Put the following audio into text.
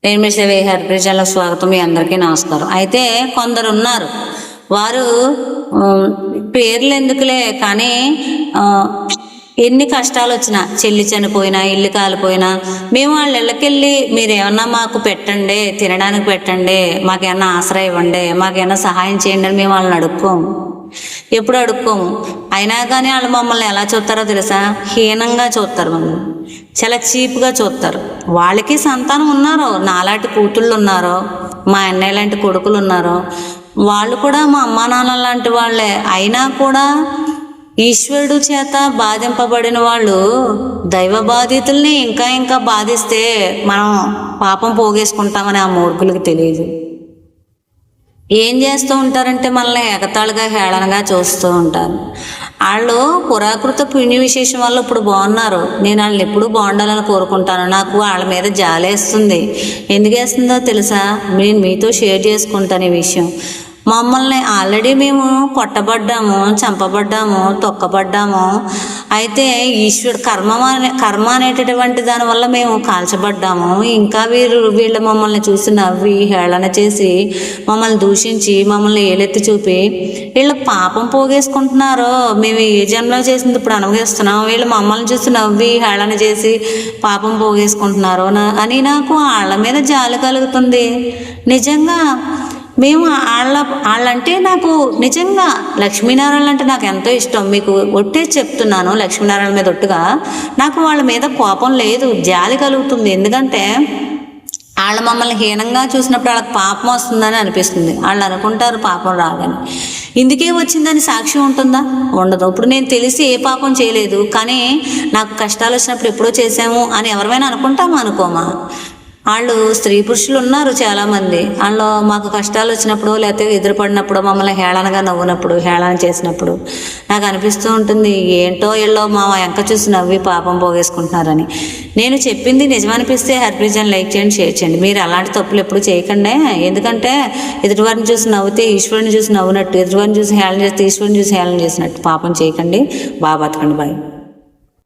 నేను మీ సేవ హరిప్రజలకు స్వాగతం. మీ అందరికీ నమస్కారం. అయితే కొందరు ఉన్నారు, వారు పేర్లు ఎందుకులే కానీ ఎన్ని కష్టాలు వచ్చినా, చెల్లి చనిపోయినా, ఇల్లు కాలిపోయినా, మేము వాళ్ళ ఇళ్ళకెళ్ళి మీరు ఏమన్నా మాకు పెట్టండి, తినడానికి పెట్టండి, మాకేమన్నా ఆశ్రయం ఇవ్వండి, మాకేమన్నా సహాయం చేయండి అని మేము వాళ్ళని అడుక్కోము, ఎప్పుడు అడుక్కోము. అయినా కానీ వాళ్ళు మమ్మల్ని ఎలా చూస్తారో తెలుసా? హీనంగా చూస్తారు, మమ్మల్ని చాలా చీప్గా చూస్తారు. వాళ్ళకి సంతానం ఉన్నారో, నాలాంటి కూతుళ్ళు ఉన్నారో, మా అన్నయ్య లాంటి కొడుకులు ఉన్నారో, వాళ్ళు కూడా మా అమ్మా నాన్న లాంటి వాళ్ళే. అయినా కూడా ఈశ్వరుడు చేత బాధింపబడిన వాళ్ళు దైవ బాధితుల్ని ఇంకా ఇంకా బాధిస్తే మనం పాపం పోగేసుకుంటామని ఆ మూర్ఖులకి తెలియదు. ఏం చేస్తూ ఉంటారంటే మనల్ని ఎగతాళిగా హేళనగా చూస్తూ ఉంటారు. వాళ్ళు పురాకృత పుణ్య విశేషం వల్ల ఇప్పుడు బాగున్నారు. నేను వాళ్ళని ఎప్పుడూ బాగుండాలని కోరుకుంటాను. నాకు వాళ్ళ మీద జాలేస్తుంది. ఎందుకు వేస్తుందో తెలుసా? నేను మీతో షేర్ చేసుకుంటాను ఈ విషయం. మమ్మల్ని ఆల్రెడీ మేము కొట్టబడ్డాము, చంపబడ్డాము, తొక్కబడ్డాము. అయితే కర్మ అనేటటువంటి దానివల్ల మేము కాల్చబడ్డాము. ఇంకా వీళ్ళు మమ్మల్ని చూసి నవ్వి హేళన చేసి మమ్మల్ని దూషించి మమ్మల్ని ఏలెత్తి చూపి వీళ్ళు పాపం పోగేసుకుంటున్నారో, మేము ఏ జన్మలో చేసింది ఇప్పుడు అనుభవిస్తున్నాం, వీళ్ళు మమ్మల్ని చూసి నవ్వి హేళన చేసి పాపం పోగేసుకుంటున్నారో అని నాకు వాళ్ళ మీద జాలి కలుగుతుంది. నిజంగా మేము వాళ్ళంటే నాకు నిజంగా లక్ష్మీనారాయణ అంటే నాకు ఎంతో ఇష్టం. మీకు ఒట్టే చెప్తున్నాను, లక్ష్మీనారాయణ మీద ఒట్టుగా నాకు వాళ్ళ మీద కోపం లేదు, జాలి కలుగుతుంది. ఎందుకంటే వాళ్ళు మమ్మల్ని హీనంగా చూసినప్పుడు వాళ్ళకి పాపం వస్తుందని అనిపిస్తుంది. వాళ్ళు అనుకుంటారు పాపం రాగానే. ఇందుకే వచ్చిందని సాక్ష్యం ఉంటుందా? ఉండదు. ఇప్పుడు నేను తెలిసి ఏ పాపం చేయలేదు, కానీ నాకు కష్టాలు వచ్చినప్పుడు ఎప్పుడో చేసాము అని ఎవరైనా అనుకుంటామా? అనుకోమా? వాళ్ళు స్త్రీ పురుషులు ఉన్నారు చాలామంది. వాళ్ళు మాకు కష్టాలు వచ్చినప్పుడు లేకపోతే ఎదురుపడినప్పుడు మమ్మల్ని హేళనగా నవ్వునప్పుడు, హేళన చేసినప్పుడు నాకు అనిపిస్తూ ఉంటుంది, ఏంటో వీళ్ళు మా వెంక చూసి నవ్వి పాపం పోగేసుకుంటున్నారని. నేను చెప్పింది నిజమనిపిస్తే హరిప్రజను లైక్ చేయండి, షేర్ చేయండి. మీరు అలాంటి తప్పులు ఎప్పుడు చేయకండి. ఎందుకంటే ఎదుటివారిని చూసి నవ్వితే ఈశ్వరుని చూసి నవ్వునట్టు, ఎదుటివారిని చూసి హేళన చేస్తే ఈశ్వరుని చూసి హేళన చేసినట్టు. పాపం చేయకండి. బాగా బతకండి. బాయ్.